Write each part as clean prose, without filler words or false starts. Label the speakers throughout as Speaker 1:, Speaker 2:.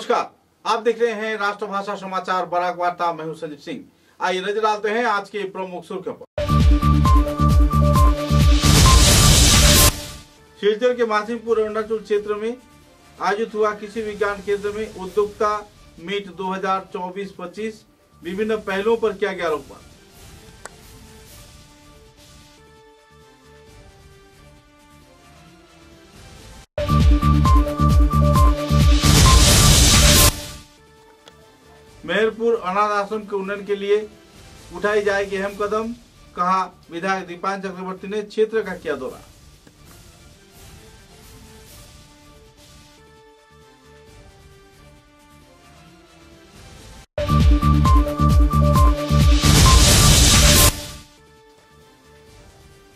Speaker 1: नमस्कार, आप देख रहे हैं राष्ट्रभाषा समाचार बराक वार्ता। मैं हूं संजीव सिंह। आइए नजर डालते हैं आज के प्रमुख सुर्खियों पर। सिलचर के मासिमपुर अरुणाचल क्षेत्र में आयोजित हुआ कृषि विज्ञान केंद्र में उद्योक्ता मीट 2024-25 विभिन्न पहलुओं पर किया गया आलोकपात। मेहरपुर अनाथ आश्रम के उन्नयन के लिए उठाई जाएगी अहम कदम, कहा विधायक दीपान चक्रवर्ती ने क्षेत्र का किया दौरा।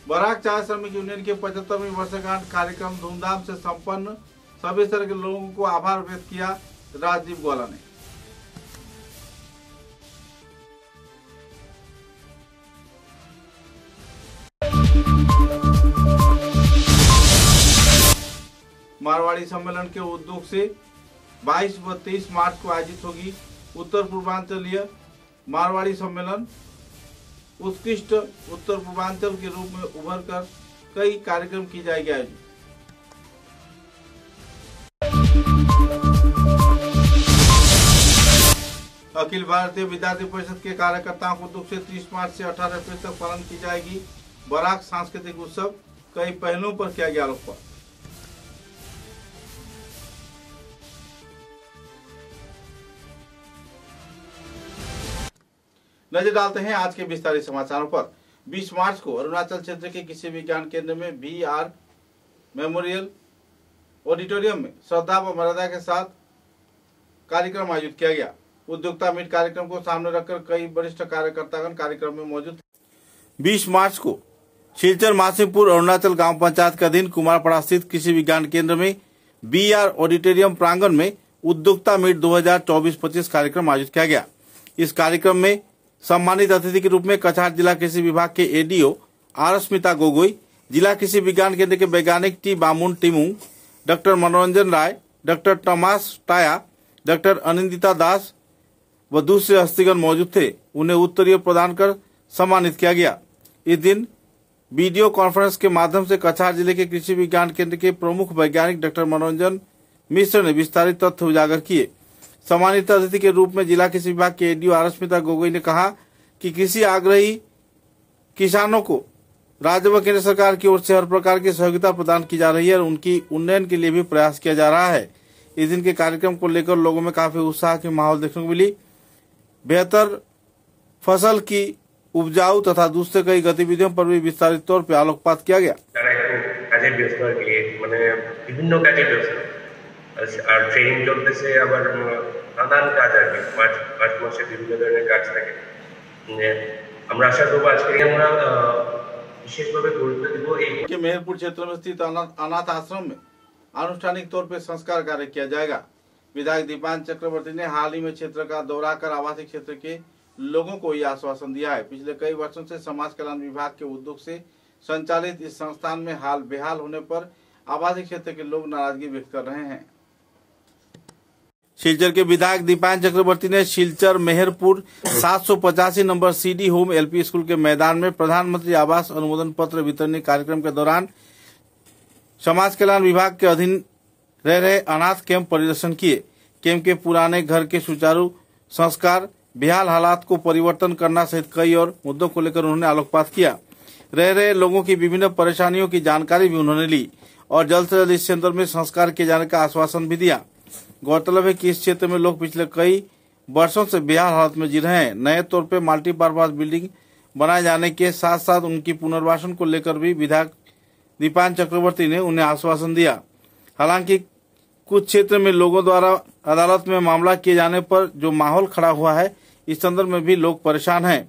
Speaker 1: बराक चाय श्रमिक यूनियन के 75वीं वर्षगांठ कार्यक्रम धूमधाम से संपन्न। सभी स्तर के लोगों को आभार व्यक्त किया राजीव ग्वाला ने। मारवाड़ी सम्मेलन के उद्योग से 22 व 23 मार्च को आयोजित होगी उत्तर पूर्वांचलीय मारवाड़ी सम्मेलन। उत्कृष्ट उत्तर पूर्वांचल के रूप में उभर कर कई कार्यक्रम की जाएगी आयोजित। अखिल भारतीय विद्यार्थी परिषद के कार्यकर्ताओं को दुख से 30 मार्च से 18 अप्रैल तक पालन की जाएगी बराक सांस्कृतिक उत्सव। कई पहलुओं पर किया गया आलोकपात। नजर डालते हैं आज के विस्तारित समाचारों पर। 20 मार्च को अरुणाचल क्षेत्र के कृषि विज्ञान केंद्र में VR मेमोरियल ऑडिटोरियम में श्रद्धा व मर्यादा के साथ कार्यक्रम आयोजित किया गया। उद्योक्ता मीट कार्यक्रम को सामने रखकर कई वरिष्ठ कार्यकर्तागण कार्यक्रम में मौजूद थे। 20 मार्च को सिलचर मासिमपुर अरुणाचल ग्राम पंचायत के अधीन कुमारपाड़ा स्थित कृषि विज्ञान केंद्र में VR ऑडिटोरियम प्रांगण में उद्योक्ता मीट 2024-25 कार्यक्रम आयोजित किया गया। इस कार्यक्रम में सम्मानित अतिथि के रूप में कछार जिला कृषि विभाग के ADO आरस्मिता गोगोई, जिला कृषि विज्ञान केंद्र के वैज्ञानिक टी बामुन टिमुंग, डॉक्टर मनोरंजन राय, डॉक्टर टॉमस टाया, डॉक्टर अनिंदिता दास व दूसरे हस्तीगण मौजूद थे। उन्हें उत्तरीय प्रदान कर सम्मानित किया गया। इस दिन वीडियो कॉन्फ्रेंस के माध्यम से कछार जिले के कृषि विज्ञान केंद्र के प्रमुख वैज्ञानिक डॉक्टर मनोरंजन मिश्र ने विस्तारित तथ्य उजागर किए। सम्मानित अतिथि के रूप में जिला कृषि विभाग के ADO आरस्मिता गोगोई ने कहा कि कृषि आग्रही किसानों को राज्य व केंद्र सरकार की ओर से हर प्रकार की सहयोगिता प्रदान की जा रही है और उनकी उन्नयन के लिए भी प्रयास किया जा रहा है। इस दिन के कार्यक्रम को लेकर लोगों में काफी उत्साह की माहौल देखने को मिली। बेहतर फसल की उपजाऊ तथा दूसरे कई गतिविधियों पर भी विस्तारित तौर पर आलोकपात किया गया।
Speaker 2: আর ট্রেনিং চলতেছে, আবার নানান কাজ আর কি, মার্চ মাসে বিভিন্ন ধরনের কাজ থাকে। আমরা আশা করবো আজকে আমরা विशेषভাবে গুরুত্ব দেব এই
Speaker 1: मेहरपुर क्षेत्र में स्थित अनाथ आश्रम में आनुष्ठानिक तौर पर संस्कार कार्य किया जाएगा। विधायक दीपान चक्रवर्ती ने हाल ही में क्षेत्र का दौरा कर आवासीय क्षेत्र के लोगों को यह आश्वासन दिया है। पिछले कई वर्षों से समाज कल्याण विभाग के उद्योग से संचालित इस संस्थान में हाल बेहाल होने पर आवासीय क्षेत्र के लोग नाराजगी व्यक्त कर रहे हैं। सिलचर के विधायक दीपान चक्रवर्ती ने Silchar Meherpur 785 number CD home LP school के मैदान में प्रधानमंत्री आवास अनुमोदन पत्र वितरण कार्यक्रम के दौरान समाज कल्याण विभाग के अधीन रह रहे अनाथ कैंप परिदर्शन किए। कैंप के पुराने घर के सुचारू संस्कार, बेहाल हालात को परिवर्तन करना सहित कई और मुद्दों को लेकर उन्होंने आलोकपात किया। रह रहे लोगों की विभिन्न परेशानियों की जानकारी भी उन्होंने ली और जल्द से जल्द इस क्षेत्र में संस्कार किए जाने का आश्वासन भी दिया। गौरतलब है कि इस क्षेत्र में लोग पिछले कई वर्षों से बेहाल हालत में जी रहे हैं। नए तौर पे मल्टीपर्पज बिल्डिंग बनाए जाने के साथ साथ उनकी पुनर्वासन को लेकर भी विधायक दीपान चक्रवर्ती ने उन्हें आश्वासन दिया। हालांकि कुछ क्षेत्र में लोगों द्वारा अदालत में मामला किए जाने पर जो माहौल खड़ा हुआ है, इस संदर्भ में भी लोग परेशान हैं।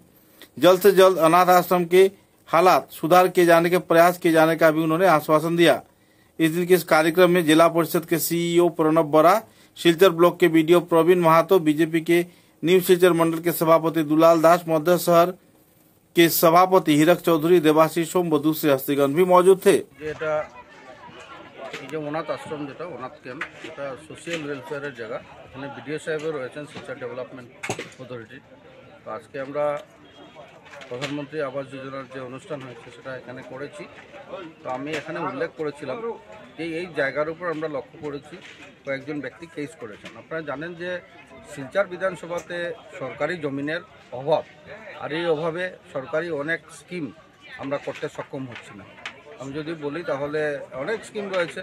Speaker 1: जल्द से जल्द अनाथ आश्रम के हालात सुधार किए जाने के प्रयास किए जाने का भी उन्होंने आश्वासन दिया। इस दिन के इस कार्यक्रम में जिला परिषद के CEO प्रणब बरा, सिलचर ब्लॉक के BDO प्रवीण महातो, बीजेपी के न्यू सिलचर मंडल के सभापति दुलाल दास, मध्य शहर के सभापति हीरक चौधरी, देवाशीष सोम व दूसरे हस्तीगण भी मौजूद थे।
Speaker 3: এই যে অনাথ আশ্রম যেটা অনাথ ক্যাম্প, এটা সোশিয়াল ওয়েলফেয়ারের জায়গা। এখানে বিডিও সাহেবও রয়েছেন, সোশ্যাল ডেভেলপমেন্ট অথরিটি। তো আজকে আমরা প্রধানমন্ত্রী আবাস যোজনার যে অনুষ্ঠান হয়েছে সেটা এখানে করেছি। তো আমি এখানে উল্লেখ করেছিলাম যে এই জায়গার উপর আমরা লক্ষ্য করেছি কয়েকজন ব্যক্তি কেস করেছেন। আপনারা জানেন যে শিলচর বিধানসভাতে সরকারি জমিনের অভাব, আর এই অভাবে সরকারি অনেক স্কিম আমরা করতে সক্ষম হচ্ছি না। আমি যদি বলি তাহলে অনেক স্কিম রয়েছে।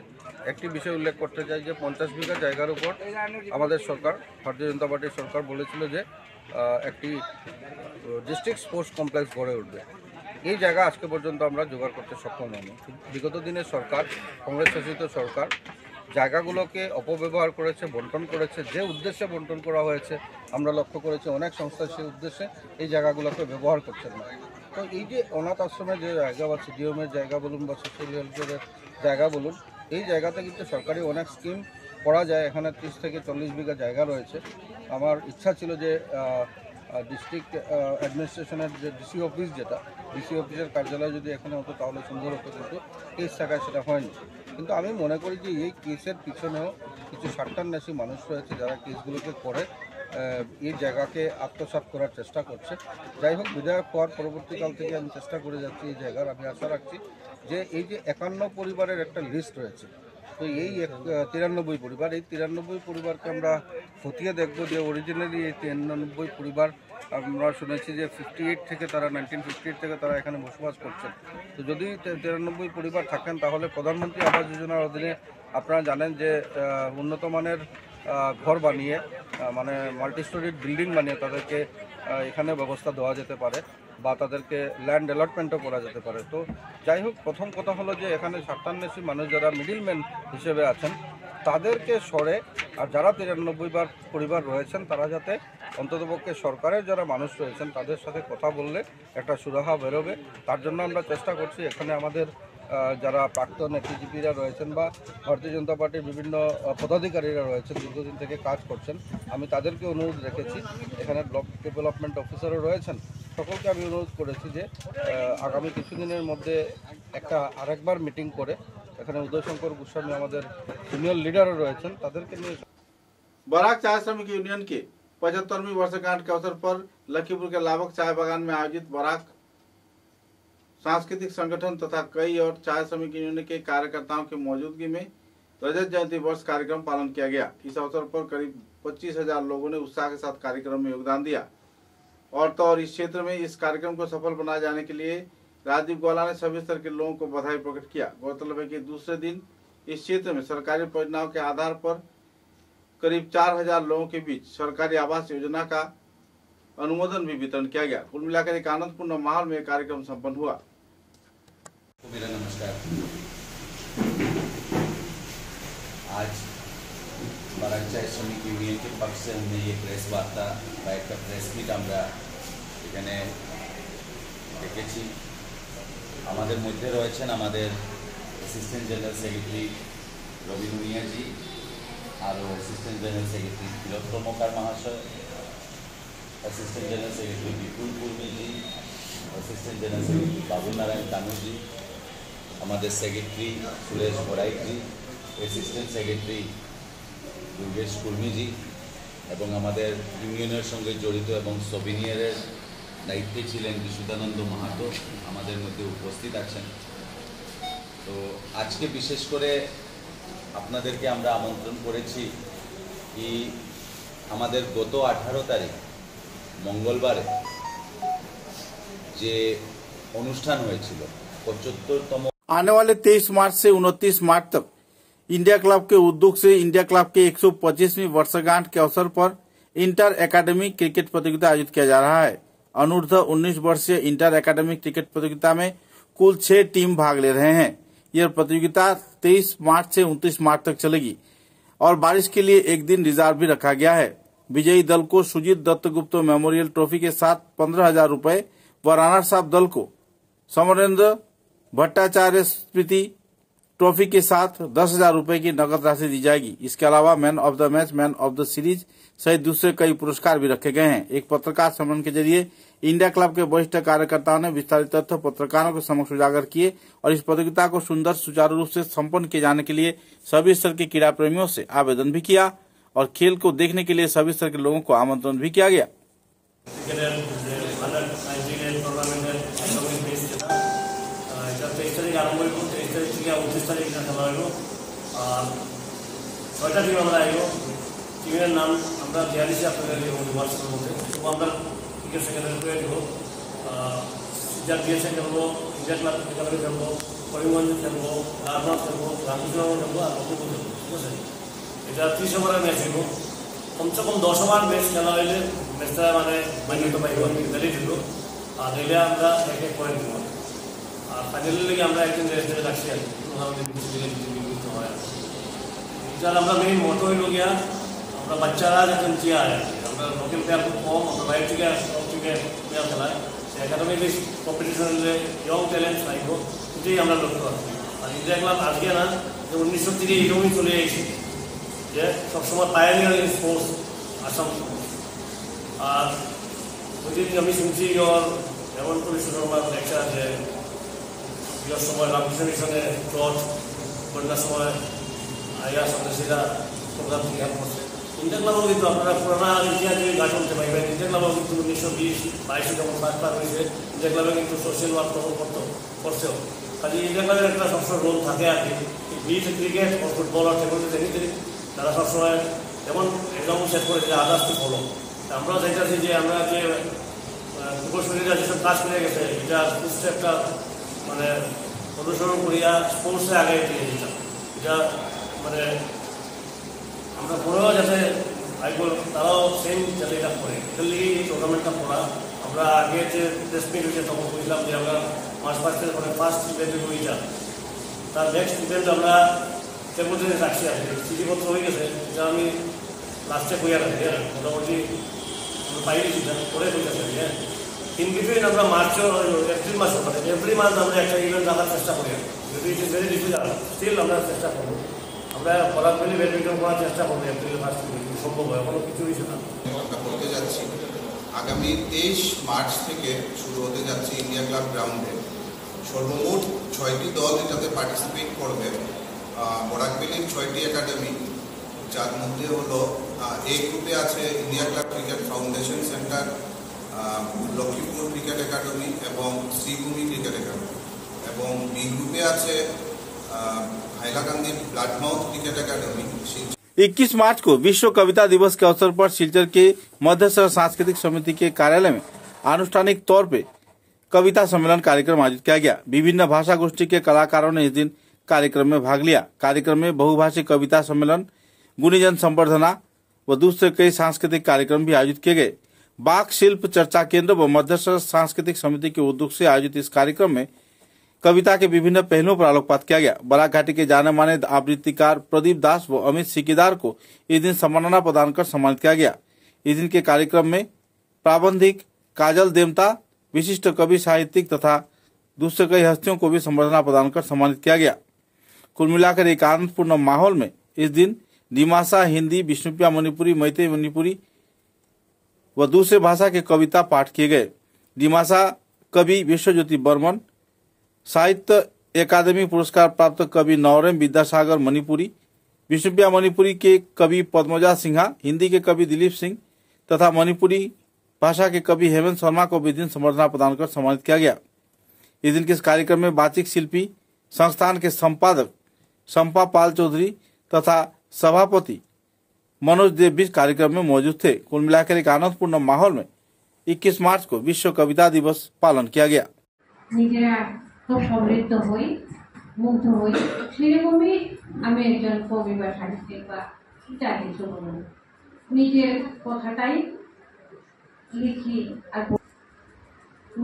Speaker 3: একটি বিষয় উল্লেখ করতে চাই যে 50 বিঘা জায়গার উপর আমাদের সরকার, ভারতীয় জনতা পার্টির সরকার বলেছিল যে একটি ডিস্ট্রিক্ট স্পোর্টস কমপ্লেক্স গড়ে উঠবে। এই জায়গা আজকে পর্যন্ত আমরা জোগাড় করতে সক্ষম হইনি। বিগত দিনের সরকার, কংগ্রেস শাসিত সরকার জায়গাগুলোকে অপব্যবহার করেছে, বন্টন করেছে। যে উদ্দেশ্যে বন্টন করা হয়েছে আমরা লক্ষ্য করেছি অনেক সংস্থা সেই উদ্দেশ্যে এই জায়গাগুলোকে ব্যবহার করছেন না। তো এই যে অনাথ আশ্রমের যে জায়গা বা সিডিএমের জায়গা বলুন বা সোশ্যাল ওয়েলফেয়ারের জায়গা বলুন, এই জায়গাতে কিন্তু সরকারি অনেক স্কিম করা যায়। এখানে 30 থেকে 40 বিঘা জায়গা রয়েছে। আমার ইচ্ছা ছিল যে ডিস্ট্রিক্ট অ্যাডমিনিস্ট্রেশনের যে ডিসি অফিস, যেটা ডিসি অফিসের কার্যালয় যদি এখানে হতো তাহলে সুন্দর হতো, কিন্তু কেস থাকায় সেটা হয়নি। কিন্তু আমি মনে করি যে এই কেসের পিছনেও কিছু স্বার্থান্বেষী মানুষ রয়েছে যারা কেসগুলোকে করে এই জায়গাকে আত্মসাৎ করার চেষ্টা করছে। যাই হোক, বিধায়ক হওয়ার পরবর্তীকাল থেকে আমি চেষ্টা করে যাচ্ছি এই জায়গার। আমি আশা রাখছি যে এই যে 51 পরিবারের একটা লিস্ট রয়েছে, তো এই 93 পরিবার, এই 93 পরিবারকে আমরা খতিয়ে দেখব যে অরিজিনালি এই 93 পরিবার আমরা শুনেছি যে 58 থেকে তারা 1958 থেকে তারা এখানে বসবাস করছেন। তো যদি 93 পরিবার থাকেন তাহলে প্রধানমন্ত্রী আবাস যোজনার অধীনে আপনারা জানেন যে উন্নত মানের ঘর বানিয়ে, মানে মাল্টি স্টোরিড বিল্ডিং বানিয়ে তাদেরকে এখানে ব্যবস্থা দেওয়া যেতে পারে বা তাদেরকে ল্যান্ড অ্যালটমেন্টও করা যেতে পারে। তো যাই হোক, প্রথম কথা হলো যে এখানে স্বার্থান্বেষী মানুষ যারা মিডিলম্যান হিসেবে আছেন তাদেরকে সরে, আর যারা 93 পরিবার রয়েছেন তারা যাতে অন্ততপক্ষে সরকারের যারা মানুষ রয়েছেন তাদের সাথে কথা বললে একটা সুরাহা বেরোবে। তার জন্য আমরা চেষ্টা করছি। এখানে আমাদের যারা প্রাক্তন এটিজিপিরা রয়েছেন বা ভারতীয় জনতা পার্টির বিভিন্ন পদাধিকারীরা রয়েছেন, দীর্ঘদিন থেকে কাজ করছেন, আমি তাদেরকে অনুরোধ রেখেছি। এখানে ব্লক ডেভেলপমেন্ট অফিসারও রয়েছেন, সকলকে আমি অনুরোধ করেছি যে আগামী কিছুদিনের মধ্যে আরেকবার মিটিং করে এখানে উদয়শঙ্কর গোস্বামী আমাদের সিনিয়র লিডারও রয়েছেন তাদেরকে নিয়ে।
Speaker 1: बराक चाय श्रमिक यूनियन की 75वीं वर्षगांठ के अवसर पर लखीमपुर के लाभक चाय बागान में आयोजित बराक सांस्कृतिक संगठन तथा कई और चाय श्रमिक यूनियन के कार्यकर्ताओं की मौजूदगी में रजत जयंती वर्ष कार्यक्रम पालन किया गया। इस अवसर पर करीब 25,000 लोगों ने उत्साह के साथ कार्यक्रम में योगदान दिया। और तो और इस क्षेत्र में इस कार्यक्रम को सफल बनाए जाने के लिए राजीव गौला ने सभी स्तर के लोगों को बधाई प्रकट किया। गौरतलब है कि दूसरे दिन इस क्षेत्र में सरकारी परियोजनाओं के आधार पर करीब 4,000 लोगों के बीच सरकारी आवास योजना का अनुमोदन भी वितरण किया गया। कुल मिलाकर एक आनंदपूर्ण माहौल में कार्यक्रम संपन्न हुआ।
Speaker 4: मेरा नमस्कार। आज बराक चाय श्रमिक यूनियन के पक्ष से हमने ये प्रेस वार्ता বা একটা প্রেস মিট আমরা এখানে দেখেছি। আমাদের মধ্যে রয়েছেন আমাদের assistant general secretary Rabi Bhuiyanji, আরও অ্যাসিস্ট্যান্ট জেনারেল সেক্রেটারি তিলোত্তমকার মহাশয়, assistant general secretary Bipul Kurmiji, assistant general secretary Babu Narayan Kanuji, আমাদের secretary Suresh Boraiji, assistant secretary Durgesh Kurmiji এবং আমাদের ইউনিয়নের সঙ্গে জড়িত এবং সবিনিয়ারের দায়িত্বে ছিলেন বিশুদ্ধানন্দ মাহাতো আমাদের মধ্যে উপস্থিত আছেন। তো আজকে বিশেষ করে আপনাদেরকে আমরা আমন্ত্রণ করেছি কি আমাদের গত 18 তারিখ মঙ্গলবারে যে অনুষ্ঠান হয়েছিল 75তম।
Speaker 1: आने वाले 23 मार्च से 29 मार्च तक इंडिया क्लब के उद्योग से इंडिया क्लब के 125वीं वर्षगांठ के अवसर पर इंटर एकेडमिक क्रिकेट प्रतियोगिता आयोजित किया जा रहा है। अनूर्ध्व 19 वर्षीय इंटर एकेडमिक क्रिकेट प्रतियोगिता में कुल 6 टीम भाग ले रहे हैं। यह प्रतियोगिता 23 मार्च से 29 मार्च तक चलेगी और बारिश के लिए एक दिन रिजर्व भी रखा गया है। विजयी दल को सुजीत दत्तगुप्त मेमोरियल ट्रॉफी के साथ 15,000 रुपए व रनर्स अप दल को समरेंद्र भट्टाचार्य स्मृति ट्रॉफी के साथ 10,000 रुपए की नकद राशि दी जाएगी। इसके अलावा man of the match, man of the series सहित दूसरे कई पुरस्कार भी रखे गए हैं। एक पत्रकार सम्मेलन के जरिए इंडिया क्लब के वरिष्ठ कार्यकर्ताओं ने विस्तारित तथ्य पत्रकारों के समक्ष उजागर किए और इस प्रतियोगिता को सुंदर सुचारू रूप से संपन्न किए जाने के लिए सभी स्तर के क्रीड़ा प्रेमियों से आवेदन भी किया और खेल को देखने के लिए सभी स्तर के लोगों को आमंत्रण भी किया गया।
Speaker 5: টিমের নাম আমরা দেওয়া দিচ্ছি আপনাদের হোয়াটসঅ্যাপের মধ্যে। তো আমরা ক্রিকেট সেকেন্ডারি করে দেবো, যার দিয়েছে খেলবো, ইন্ডিয়া ক্লাব ক্রিকেটারে খেলবো, করিমগঞ্জে খেলবো, আরবাদ খেলবো, রামকৃষ্ণনগর খেলবো, আর লক্ষ্মীপুর খেলবো। ঠিক আছে, এটা 30 ওভারের ম্যাচ হইব। কমসে কম 10 ওভার ম্যাচ খেলা হইলে ম্যাচটা মানে মান্যতা পাইব, মেডালি দিব। আর দিলে আমরা এক এক পয়েন্ট দিব। আর ফাইনালের লেগে আমরা একদিন রেস্ট দিয়ে রাখছি আর আমাদের কিছু হয়। এটার আমরা মেইন মোটো হইল গিয়া আমরা বাচ্চারা যখন চেয়ার আমরা লোকাল প্লেয়ার খুব কম, আমরা বাইরে থেকে সব থেকে প্লেয়ার খেলায় একাডেমি বেস্ট কম্পিটিশন হলে ইয়ং ট্যালেন্ট থাকবো, এটাই আমরা লক্ষ্য রাখি। আর ইন্ডিয়া ক্লাব আজকে না, যে 1900 থেকে এরকমই চলে এসেছে যে সবসময় পায়োনিয়ার ইন স্পোর্টস আসাম। আর ওইদিন আমি শুনছি ইয়র এমন পরিষদের লেকচার যে ইয়র সময় রামকৃষ্ণ মিশনে চট বন্যার সময় আইয়া সন্ন্যাসীরা প্রোগ্রাম থেকে হেল্প করছে। ইন্ডিয়া ক্লাবও কিন্তু আপনারা পুরানা ইতিহাস যদি গা চলতে পারবেন, ইন্ডিয়া ক্লাবও কিন্তু 1920-22 যখন ফার্স্ট বার হয়েছে ইন্ডিয়া ক্লাবে কিন্তু সোশ্যাল ওয়ার্ক তখন করছেও। কাজে ইন্ডিয়া ক্লাবের একটা সবসময় রোল থাকে আর কি, বিট ক্রিকেট ও ফুটবল আর টেবল টেনিস তারা সবসময় যেমন এক্সাম সেট করে যে আদার্স টু ফলো। আমরা চাইতেছি যে আমরা যে পূর্বশরীরা যেসব কাজ করে গেছে এটা সুস্থ একটা মানে অনুসরণ করিয়া স্পোর্টসে আগে এগিয়ে যেতাম। এটা মানে আমরা পরেও যাতে আইবল তারাও সেম যাতে এটা করে, এটার লিগেই এই টুর্নামেন্টটা করা। আমরা আগে যে প্রেস মিট হয়েছে তখন বুঝলাম যে আমরা মার্চ পাস্টের পরে ফার্স্ট ইভেন্ট ওইটা, তার নেক্সট ইভেন্ট আমরা টেবল টেনিস রাখছি আর কি। চিঠিপত্র হয়ে গেছে, এটা আমি লাস্টে কইয়া রাখি। মোটামুটি আমরা পাইনি সেটা পরে হইতেছে। হ্যাঁ, ইন বিটুইন আমরা মার্চও এপ্রিল মাসও মানে এভরি মান্থ আমরা একটা ইভেন্ট রাখার চেষ্টা করি। যদি it is very difficult still আমরা চেষ্টা করবো। আমরা পরাগবেলি ব্যাডমিন্টন করার চেষ্টা করবো এপ্রিলের ফার্স্ট সম্ভব হয়, কোনো কিছু হয়েছে না।
Speaker 6: করতে যাচ্ছি আগামী 23 মার্চ থেকে শুরু হতে যাচ্ছে ইন্ডিয়া ক্লাব গ্রাউন্ডে। সর্বমোট 6টি দল এটাতে পার্টিসিপেট করবে। পরাগবেলির 6টি একাডেমি, যার মধ্যে হলো এ গ্রুপে আছে India club cricket foundation centre, Lakshmipur cricket academy এবং শ্রীভূমি ক্রিকেট একাডেমি, এবং বি গ্রুপে আছে হাইলাকান্দি ब्लडमाउथ क्रिकेट एकेडमी।
Speaker 1: 21 मार्च को विश्व कविता दिवस के अवसर पर सिलचर के मध्यस्तर सांस्कृतिक समिति के कार्यालय में आनुष्ठानिक तौर पे कविता सम्मेलन कार्यक्रम आयोजित किया गया। विभिन्न भाषा गोष्ठी के कलाकारों ने इस दिन कार्यक्रम में भाग लिया। कार्यक्रम में बहुभाषी कविता सम्मेलन, गुणीजन संवर्धना व दूसरे कई सांस्कृतिक कार्यक्रम भी आयोजित किए गए। बाघ शिल्प चर्चा केंद्र व मध्यस्तर सांस्कृतिक समिति के उद्योग से आयोजित इस कार्यक्रम में कविता के विभिन्न पहलुओं पर आलोकपात किया गया। बराक घाटी के जाने माने आवृत्तिकार प्रदीप दास व अमित सिकीदार को इस दिन सम्मानना प्रदान कर सम्मानित किया गया। इस दिन के कार्यक्रम में प्राबंधिक काजल देमता, विशिष्ट कवि, साहित्यिक तथा दूसरे कई हस्तियों को भी संबर्धना प्रदान कर सम्मानित किया गया। कुल मिलाकर एक आनंदपूर्ण माहौल में इस दिन डिमासा, हिंदी, विष्णुप्रिया मणिपुरी, मैतेई मणिपुरी व दूसरे भाषा के कविता पाठ किए गए। डिमासा कवि विश्वज्योति बर्मन, साहित्य अकादमी पुरस्कार प्राप्त कवि नौरेम विद्यासागर मणिपुरी, विष्णुप्रिया मणिपुरी के कवि पद्मजा सिन्हा, हिंदी के कवि दिलीप सिंह तथा मणिपुरी भाषा के कवि हेमंत शर्मा को भी दिन संबर्धना प्रदान कर सम्मानित किया गया। इस दिन के इस कार्यक्रम में वाचिक शिल्पी संस्थान के संपादक संपा पाल चौधरी तथा सभापति मनोज देव भी कार्यक्रम में मौजूद थे। कुल मिलाकर एक आनंदपूर्ण माहौल में 21 मार्च को विश्व कविता दिवस पालन किया गया।
Speaker 7: খুব সমৃদ্ধ হই, মুগ্ধ হই, সেরকমই আমি একজন কবি বা সাহিত্যিক বা যা কিছু বলুন নিজের কথাটাই লিখি। আর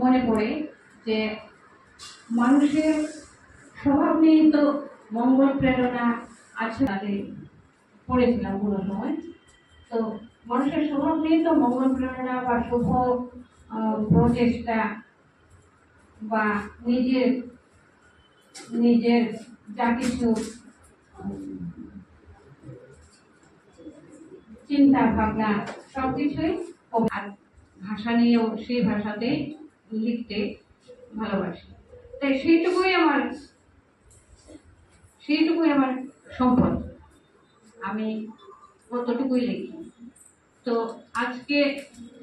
Speaker 7: মনে পড়ে যে মানুষের স্বভাব নিয়ে তো মঙ্গল প্রেরণা আছে, তাদের পড়েছিলাম কোনো সময়। তো মানুষের স্বভাব নিয়ে তো মঙ্গল প্রেরণা বা শুভ প্রচেষ্টা বা নিজের যা কিছু চিন্তা ভাবনা সবকিছুই ভাষা নিয়েও সেই ভাষাতে লিখতে ভালোবাসি। তাই সেইটুকুই আমার সম্পদ, আমি কতটুকুই লিখি। তো আজকে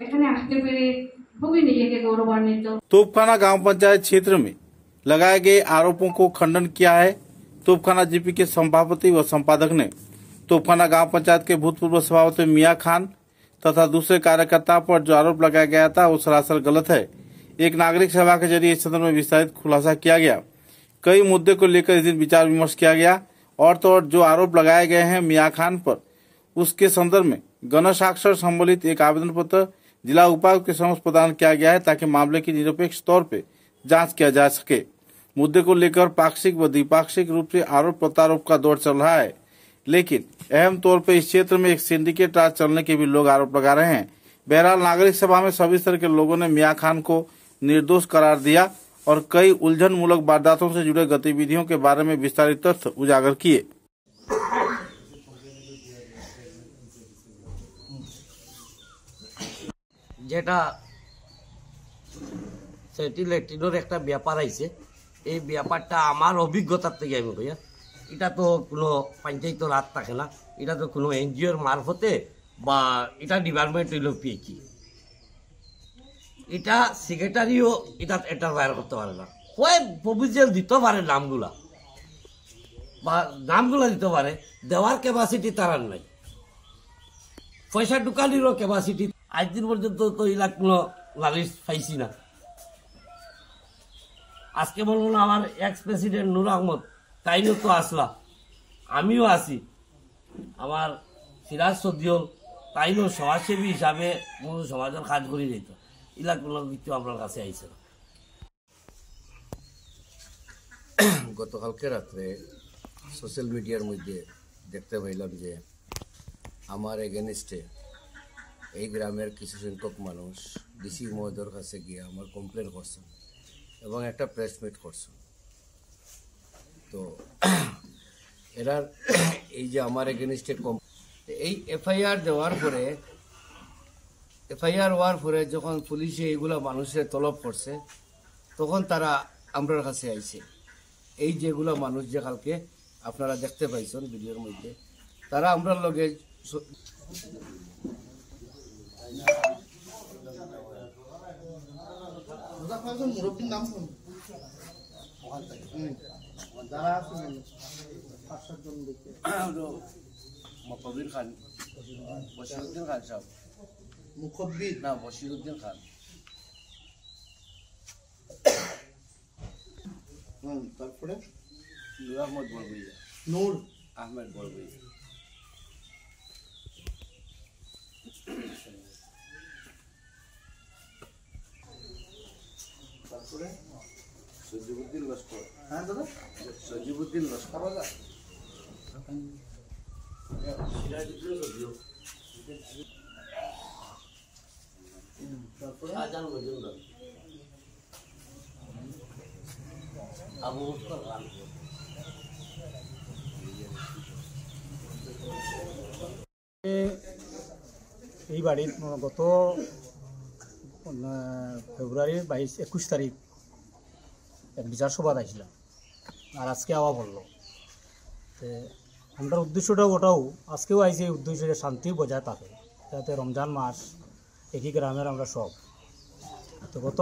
Speaker 7: এখানে আসতে পেরে খুবই নিজেকে गौरवान्वित।
Speaker 1: तोपखाना गांव पंचायत क्षेत्र में लगाए गए आरोपों को खंडन किया है। तोपखाना जीपी के सभापति व संपादक ने तोपखाना गांव पंचायत के भूतपूर्व सभापति मियां खान तथा दूसरे कार्यकर्ताओं पर जो आरोप लगाया गया था वो सरासर गलत है। एक नागरिक सभा के जरिए इस संदर्भ में विस्तारित खुलासा किया गया। कई मुद्दे को लेकर इस दिन विचार विमर्श किया गया और तो और जो आरोप लगाए गए हैं मियां खान पर, उसके संदर्भ में गणसाक्षर सम्मिलित एक आवेदन पत्र जिला उपायुक्त के समक्ष प्रदान किया गया है ताकि मामले की निरपेक्ष तौर पर जांच किया जा सके। मुद्दे को लेकर पाक्षिक व द्विपाक्षिक रूप से आरोप प्रत्यारोप का दौर चल रहा है, लेकिन अहम तौर पर इस क्षेत्र में एक सिंडिकेट राज चलने के भी लोग आरोप लगा रहे हैं। बहरहाल नागरिक सभा में सभी तरह के लोगों ने मियां खान को निर्दोष करार दिया और कई उलझन मूलक वारदातों से जुड़े गतिविधियों के बारे में विस्तारित तथ्य उजागर किए।
Speaker 8: যেটা সেটি ল্যাট্রিনের একটা ব্যাপার আইছে, এই ব্যাপারটা আমার অভিজ্ঞতার থেকে আমি ভাইয়া, এটা তো কোনো পঞ্চায়েতের হাত থাকে না, এটা তো কোনো এনজিওর মারফতে বা এটা ডিপার্টমেন্ট হইল পিএইচি, এটা সেক্রেটারিও এটা বাইর করতে পারে না। কয় প্রপোজাল দিতে পারে নামগুলা বা নামগুলা দিতে পারে, দেওয়ার ক্যাপাসিটি তার নাই, পয়সা ঢুকানিরও ক্যাপাসিটি আজ দিন পর্যন্ত তো এলা কোনো নালিশ পাইছি না। আজকে বলবো না আমার এক্স প্রেসিডেন্ট নূর আহমদ তাইও তো আসলা, আমিও আছি, আমার সিরাজ সদ্দিউল তাইও সমাজসেবী হিসাবে সমাজের কাজ করে যেত, এলা কোনো কিছু আপনার কাছে আইছে না।
Speaker 3: গতকালকে রাত্রে সোশ্যাল মিডিয়ার মধ্যে দেখতে পাইলাম যে আমার এগেনস্টে এই গ্রামের কিছু সংখ্যক মানুষ ডিসি মহোদয়ের কাছে গিয়ে আমার কমপ্লেন করছেন এবং একটা প্রেস মিট করছেন। তো এরার এই যে আমার এগেনস্টে এই এফআইআর দেওয়ার পরে, এফআইআর হওয়ার পরে যখন পুলিশে এইগুলা মানুষের তলব করছে তখন তারা আমার কাছে আইছে। এই যেগুলো মানুষ যে কালকে আপনারা দেখতে পাইছেন ভিডিওর মধ্যে, তারা আমরা লগে মুখবির খান, বশিরুদ্দিন খান সাহেব, মুখবির না বশিরুদ্দিন খান, তারপরে নূর আহমদ বড়বইয়া, নূর আহমেদ বড়বইয়া, তারপরে সজিবুদ্দিন লস্কর, হ্যাঁ দাদা সজিবুদ্দিন লস্কর, তারপরে আজান মজুমদার, আবু বকর খান।
Speaker 9: এই বাড়ির গত ফেব্রুয়ারির 21 তারিখ এক বিচার সভা আসলাম, আর আজকে আওয়া পড়ল। আমরা উদ্দেশ্যটাও ওটাও আজকেও আইসি, এই উদ্দেশ্যে শান্তি বজায় থাকে, যাতে রমজান মাস একই গ্রামের আমরা সব। তো গত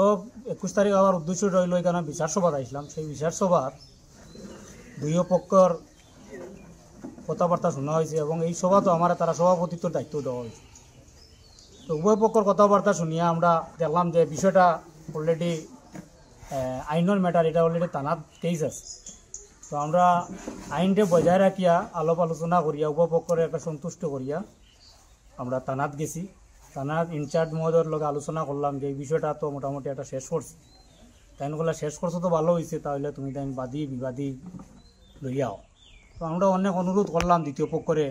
Speaker 9: 21 তারিখ আবার উদ্দেশ্য রইল এখানে বিচার সভা আসলাম। সেই বিচার সভার দুই পক্ষর কথাবার্তা শোনা হয়েছে এবং এই সভা তো আমার তারা সভাপতিত্বর দায়িত্ব দেওয়া হয়েছে। তো উভয় পক্ষর কথাবার্তা শুনিয়া আমরা দেখলাম যে বিষয়টা অলরেডি আইনের ম্যাটার, এটা অলরেডি থানার কেস আছে। তো আমরা আইনটা বজায় রাখিয়া আলাপ আলোচনা করিয়া উভয় পক্ষের একটা সন্তুষ্ট করিয়া আমরা থানাত গেছি। থানার ইনচার্জ মহোদয়ের লগে আলোচনা করলাম যে এই বিষয়টা তো মোটামুটি একটা শেষ করছি। তাই বলে শেষ করছো তো ভালো হয়েছে, তাহলে তুমি তাই বাদী বিবাদী লইয়াও। তো আমরা অনেক অনুরোধ করলাম দ্বিতীয় পক্ষরে,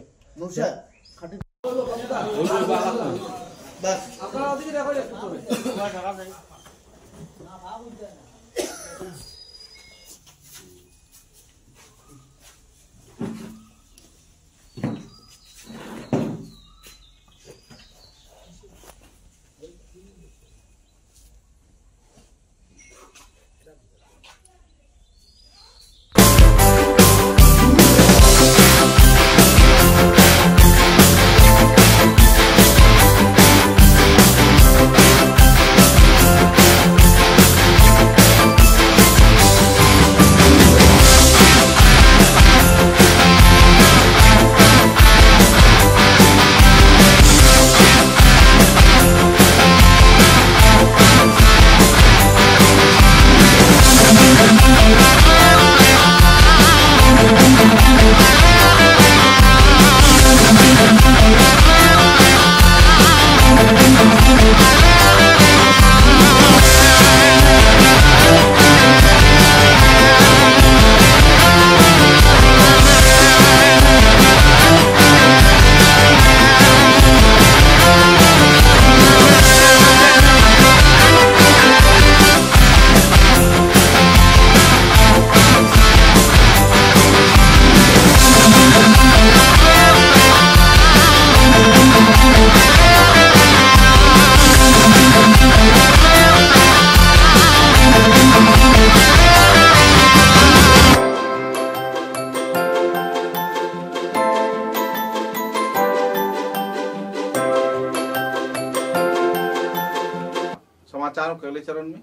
Speaker 1: अगले चरण में।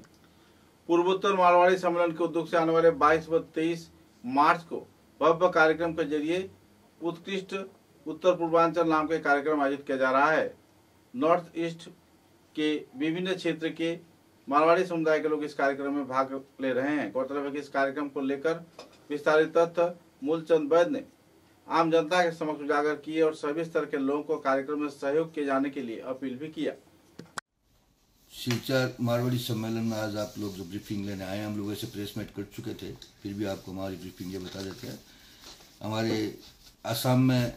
Speaker 1: पूर्वोत्तर मारवाड़ी सम्मेलन के उद्योग से आने वाले 22 व 23 मार्च को भव्य कार्यक्रम के जरिए उत्कृष्ट उत्तर पूर्वांचल नाम के कार्यक्रम आयोजित किया जा रहा है। नॉर्थ ईस्ट के विभिन्न क्षेत्र के मारवाड़ी समुदाय के लोग इस कार्यक्रम में भाग ले रहे हैं। गौरतलब है कि इस कार्यक्रम को लेकर विस्तारित तथ्य मूलचंद वैद्य ने आम जनता के समक्ष उजागर किए और सभी स्तर के लोगों को कार्यक्रम में सहयोग किए जाने के लिए अपील भी किया।
Speaker 10: सिलचर मारवाड़ी सम्मेलन में आज आप लोग जो ब्रीफिंग लेने आए, हम लोग ऐसे प्रेस मीट कर चुके थे, फिर भी आपको हमारी ब्रीफिंग ये बता देते हैं। हमारे आसाम में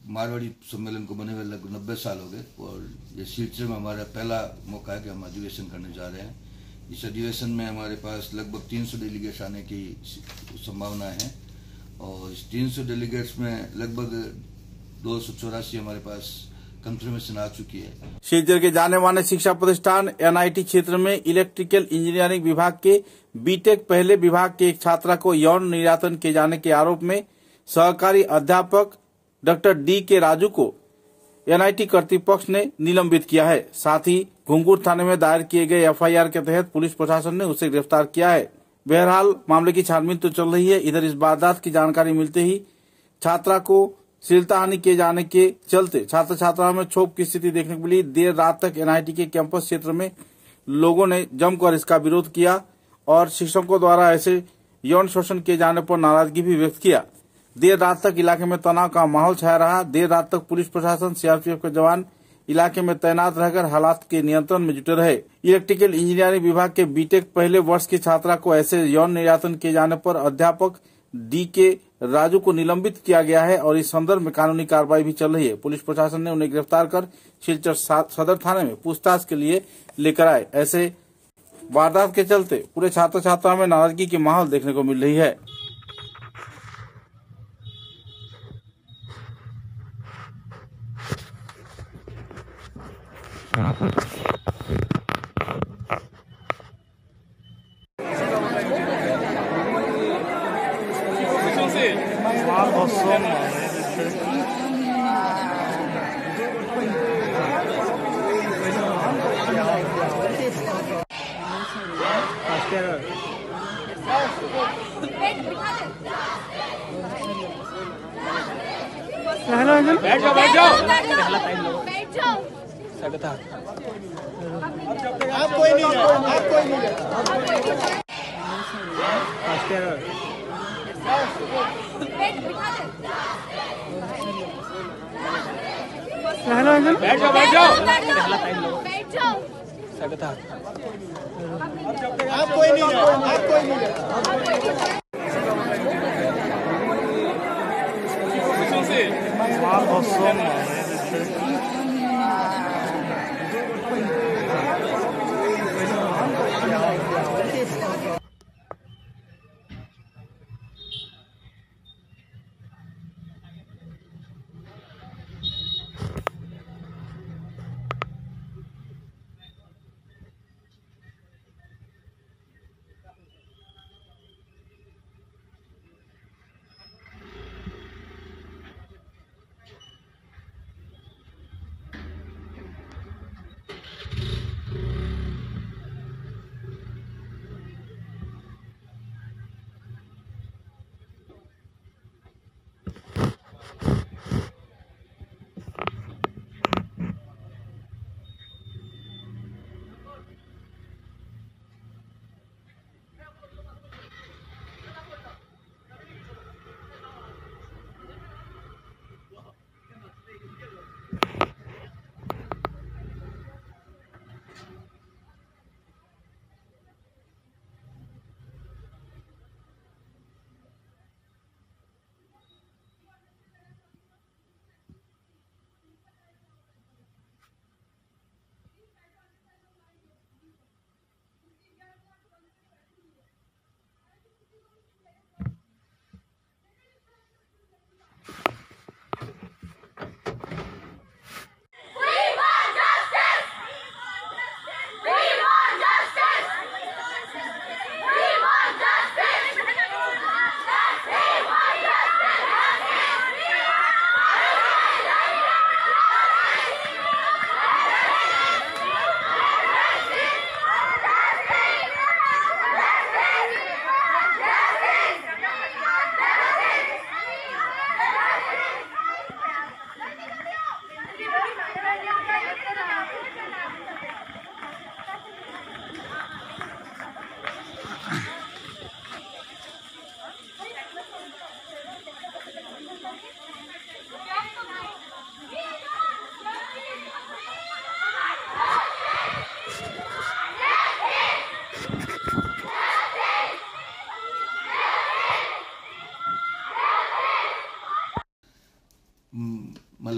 Speaker 10: मारवाड़ी सम्मेलन को बने हुए लगभग 90 साल हो गए और ये सिलचर में हमारा पहला मौका है कि हम अधिवेशन करने जा रहे हैं। इस अधिवेशन में हमारे पास लगभग 300 डेलीगेट्स आने की संभावना है और इस 300 डेलीगेट्स में लगभग 284 हमारे पास कंफर्मेशन आ चुकी है।
Speaker 1: सिलचर के जाने माने शिक्षा प्रतिष्ठान NIT क्षेत्र में इलेक्ट्रिकल इंजीनियरिंग विभाग के बीटेक पहले विभाग के एक छात्रा को यौन निर्यातन किए जाने के आरोप में सहकारी अध्यापक डॉक्टर D.K. राजू को NIT कर्तृपक्ष ने निलंबित किया है। साथ ही घुंगुर थाने में दायर किए गए FIR के तहत पुलिस प्रशासन ने उसे गिरफ्तार किया है। बहरहाल मामले की छानबीन तो चल रही है। इधर इस वारदात की जानकारी मिलते ही छात्रा को श्लीलताहानि किए जाने के चलते छात्र छात्राओं में क्षोभ की स्थिति देखने को मिली। देर रात तक NIT के कैंपस क्षेत्र में लोगों ने जमकर इसका विरोध किया और शिक्षकों द्वारा ऐसे यौन शोषण किए जाने पर नाराजगी भी व्यक्त किया। देर रात तक इलाके में तनाव का माहौल छाया रहा। देर रात तक पुलिस प्रशासन CRPF के जवान इलाके में तैनात रहकर हालात के नियंत्रण में जुटे रहे। इलेक्ट्रिकल इंजीनियरिंग विभाग के बीटेक पहले वर्ष की छात्रा को ऐसे यौन निर्यातन किए जाने पर अध्यापक D.K. राजू को निलंबित किया गया है और इस संदर्भ में कानूनी कार्रवाई भी चल रही है। पुलिस प्रशासन ने उन्हें गिरफ्तार कर सिलचर सदर थाने में पूछताछ के लिए लेकर आए। ऐसे वारदात के चलते पूरे छात्र छात्राओं में नाराजगी की माहौल देखने को मिल रही है।
Speaker 11: बैठ जाओ बैठ जाओ आप कोई नहीं है, आप कोई नहीं है। बैठ जाओ बैठ जाओ आप कोई नहीं है, आप कोई नहीं है।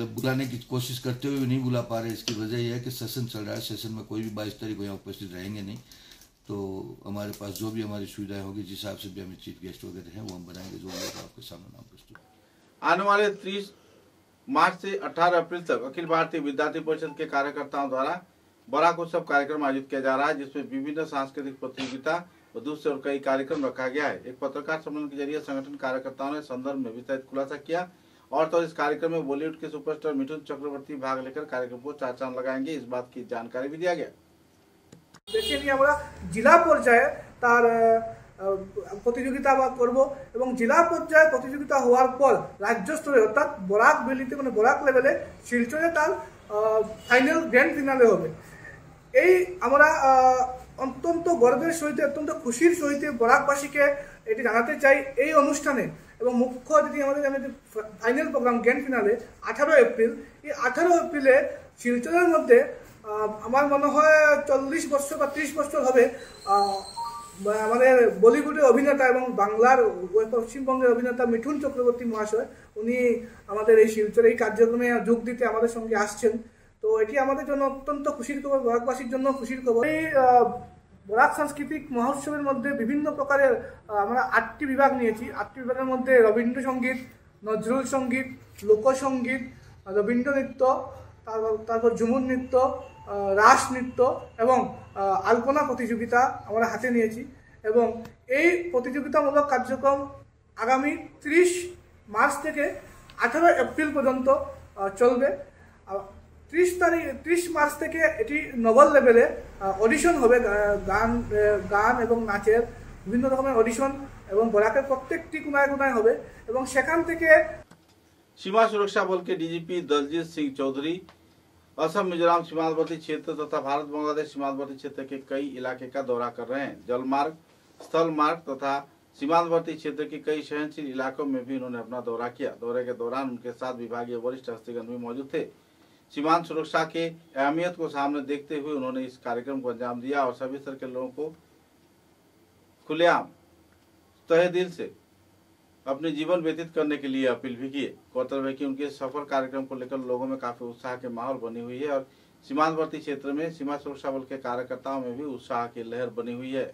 Speaker 10: मतलब बुलाने की कोशिश करते हुए भी नहीं बुला पा रहे। इसकी वजह यह है कि सेशन चल रहा है, सेशन में कोई भी 22 तारीख को यहाँ उपस्थित रहेंगे नहीं। तो हमारे पास जो भी हमारी सुविधाएं होगी, जिस हिसाब से भी हमें चीफ गेस्ट वगैरह हैं वो हम बनाएंगे, जो होगा आपके सामने नाम प्रस्तुत।
Speaker 1: आने वाले 30 मार्च से 18 अप्रैल तक अखिल भारतीय विद्यार्थी परिषद के कार्यकर्ताओं द्वारा बराक उत्सव कार्यक्रम आयोजित किया जा रहा है, जिसमें विभिन्न सांस्कृतिक प्रतियोगिता और दूसरे और कई कार्यक्रम रखा गया है। एक पत्रकार सम्मेलन के जरिए संगठन कार्यकर्ताओं ने संदर्भ में विस्तारित खुलासा किया और तो इस कार्यक्रम में बॉलीवुड के सुपरस्टार मिथुन चक्रवर्ती भाग लेकर कार्यक्रम को चार चांद लगाएंगे, इस बात की जानकारी भी दिया गया।
Speaker 12: देखिए আমরা জেলা পর্যায়ে তার প্রতিযোগিতা করব এবং জেলা পর্যায়ে প্রতিযোগিতা হওয়ার পর রাজ্য স্তরে অর্থাৎ বরাক ভ্যালিতে মানে বরাক লেভেলে শিলচরে তার ফাইনাল গ্র্যান্ড ফিনালে হবে। এই আমরা অত্যন্ত গর্বের সহিত অত্যন্ত খুশির সহিত বরাকবাসীকে এটি জানাতে চাই এই অনুষ্ঠানে এবং মুখ্য অতিথি আমাদের final program grand finale 18 April. এই 18 এপ্রিলে শিলচরের মধ্যে আমার মনে হয় 40 বছর বা 30 বছর হবে আমাদের বলিউডের অভিনেতা এবং বাংলার পশ্চিমবঙ্গের অভিনেতা মিঠুন চক্রবর্তী মহাশয় উনি আমাদের এই শিলচরে এই কার্যক্রমে যোগ দিতে আমাদের সঙ্গে আসছেন। তো এটি আমাদের জন্য অত্যন্ত খুশির খবর, বরাকবাসীর জন্য খুশির খবর। এই বরাক সাংস্কৃতিক মহোৎসবের মধ্যে বিভিন্ন প্রকারের আমরা 8টি বিভাগ নিয়েছি। 8টি বিভাগের মধ্যে রবীন্দ্রসঙ্গীত, নজরুল সঙ্গীত, লোকসঙ্গীত, রবীন্দ্রনৃত্য, তারপর ঝুমুর নৃত্য, রাস নৃত্য এবং আলপনা প্রতিযোগিতা আমরা হাতে নিয়েছি এবং এই প্রতিযোগিতামূলক কার্যক্রম আগামী 30 মার্চ থেকে 18 এপ্রিল পর্যন্ত চলবে। 30 মার্চ থেকে এটি নভেল লেভেলে অডিশন হবে, গান এবং নাচের বিভিন্ন রকমের অডিশন এবং বরাকের প্রত্যেকটি কোনায় কোনায় হবে এবং সেখান থেকে
Speaker 1: सीमा सुरक्षा बल के डीजीपी दलजीत सिंह चौधरी असम मिजोरम सीमांतवर्ती क्षेत्र तथा भारत बांग्लादेश सीमांतवर्ती क्षेत्र के कई इलाके का दौरा कर रहे हैं। जल मार्ग, स्थल मार्ग तथा सीमांतवर्ती क्षेत्र के कई सहनशील इलाकों में भी उन्होंने अपना दौरा किया। दौरे के दौरान उनके साथ विभागीय वरिष्ठ हस्तीगण भी मौजूद थे। सीमांत सुरक्षा के अहमियत को सामने देखते हुए उन्होंने इस कार्यक्रम को अंजाम दिया और सभी स्तर के लोगों को खुलेआम तहे दिल से अपने जीवन व्यतीत करने के लिए अपील भी किए। गौरतलब है कि उनके सफल कार्यक्रम को लेकर लोगों में काफी उत्साह के माहौल बनी हुई है और सीमांतवर्ती क्षेत्र में सीमा सुरक्षा बल के कार्यकर्ताओं में भी उत्साह की लहर बनी हुई है।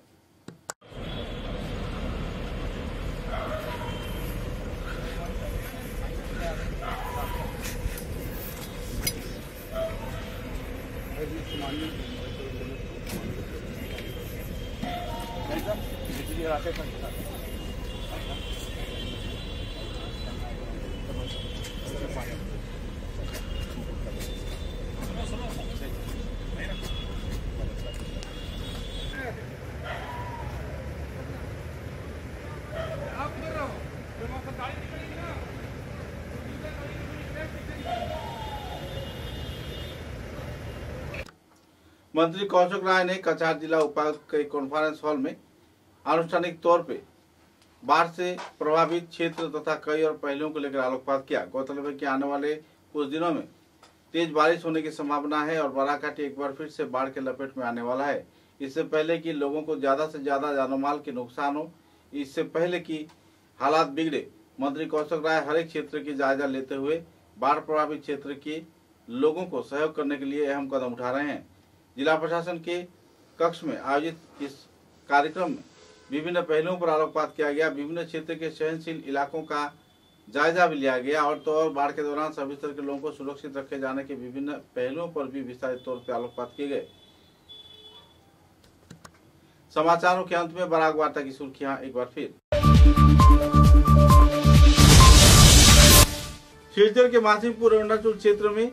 Speaker 1: मंत्री कौशिक राय ने कछार जिला उपायुक्त के कॉन्फ्रेंस हॉल में आनुष्ठानिक तौर पे बाढ़ से प्रभावित क्षेत्र तथा कई और पहलुओं को लेकर आलोकपात किया। गौरतलब है कि आने वाले कुछ दिनों में तेज बारिश होने की संभावना है और बराकाठी एक बार फिर से बाढ़ के लपेट में आने वाला है। इससे पहले कि लोगों को ज्यादा से ज्यादा जानमाल के नुकसान हो, इससे पहले कि हालात बिगड़े, मंत्री कौशिक राय हर एक क्षेत्र की जायजा लेते हुए बाढ़ प्रभावित क्षेत्र के लोगों को सहयोग करने के लिए अहम कदम उठा रहे हैं। जिला प्रशासन के कक्ष में आयोजित इस कार्यक्रम में विभिन्न पहलुओं पर आलोकपात किया गया। विभिन्न क्षेत्र के सहनशील इलाकों का जायजा भी लिया गया और तो और बाढ़ के दौरान सभी स्तर के लोगों को सुरक्षित रखे जाने के विभिन्न पहलुओं पर भी विस्तारित तौर पर आलोकपात किए गए। समाचारों के अंत में बराक वार्ता की सुर्खियां एक बार फिर। शिलचर के मासिमपुर अरुणाचल क्षेत्र में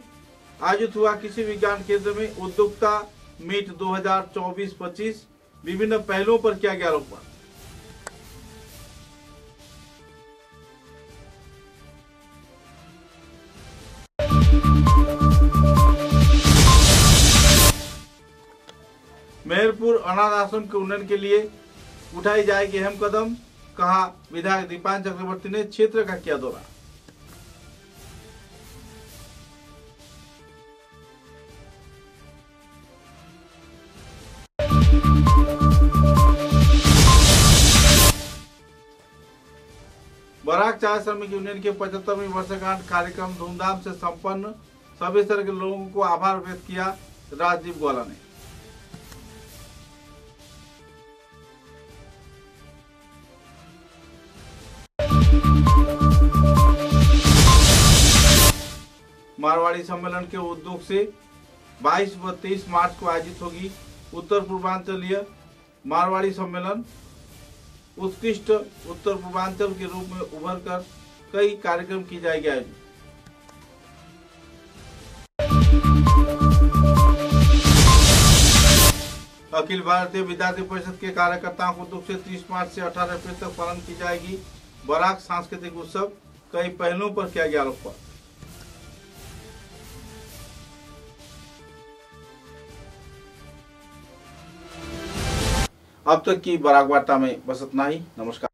Speaker 1: आयोजित हुआ कृषि विज्ञान केंद्र में उद्योक्ता मीट 2024-25 विभिन्न पहलुओं पर किया गया आलोकपात। मेहरपुर अनाथ आश्रम के उन्नयन के लिए उठाई जाएगी अहम कदम, कहा विधायक दीपान चक्रवर्ती ने क्षेत्र का किया दौरा। बराक चाय श्रमिक यूनियन के 75वीं वर्षगांठ कार्यक्रम धूमधाम से संपन्न। सभी तरह के लोगों को आभार व्यक्त किया राजदीप गोला ने। मारवाड़ी सम्मेलन के उद्योग से 22 व 23 मार्च को आयोजित होगी उत्तर पूर्वांचलीय मारवाड़ी सम्मेलन। उत्कृष्ट उत्तर पूर्वांचल के रूप में उभर कर कई कार्यक्रम की जाएगी आयोजित। अखिल भारतीय विद्यार्थी परिषद के कार्यकर्ताओं को दुख से 30 मार्च से 18 अप्रैल तक पालन की जाएगी बराक सांस्कृतिक उत्सव। कई पहलुओं पर किया गया आलोकपात। अब तक की बराक वार्ता में बस इतना ही। नमस्कार।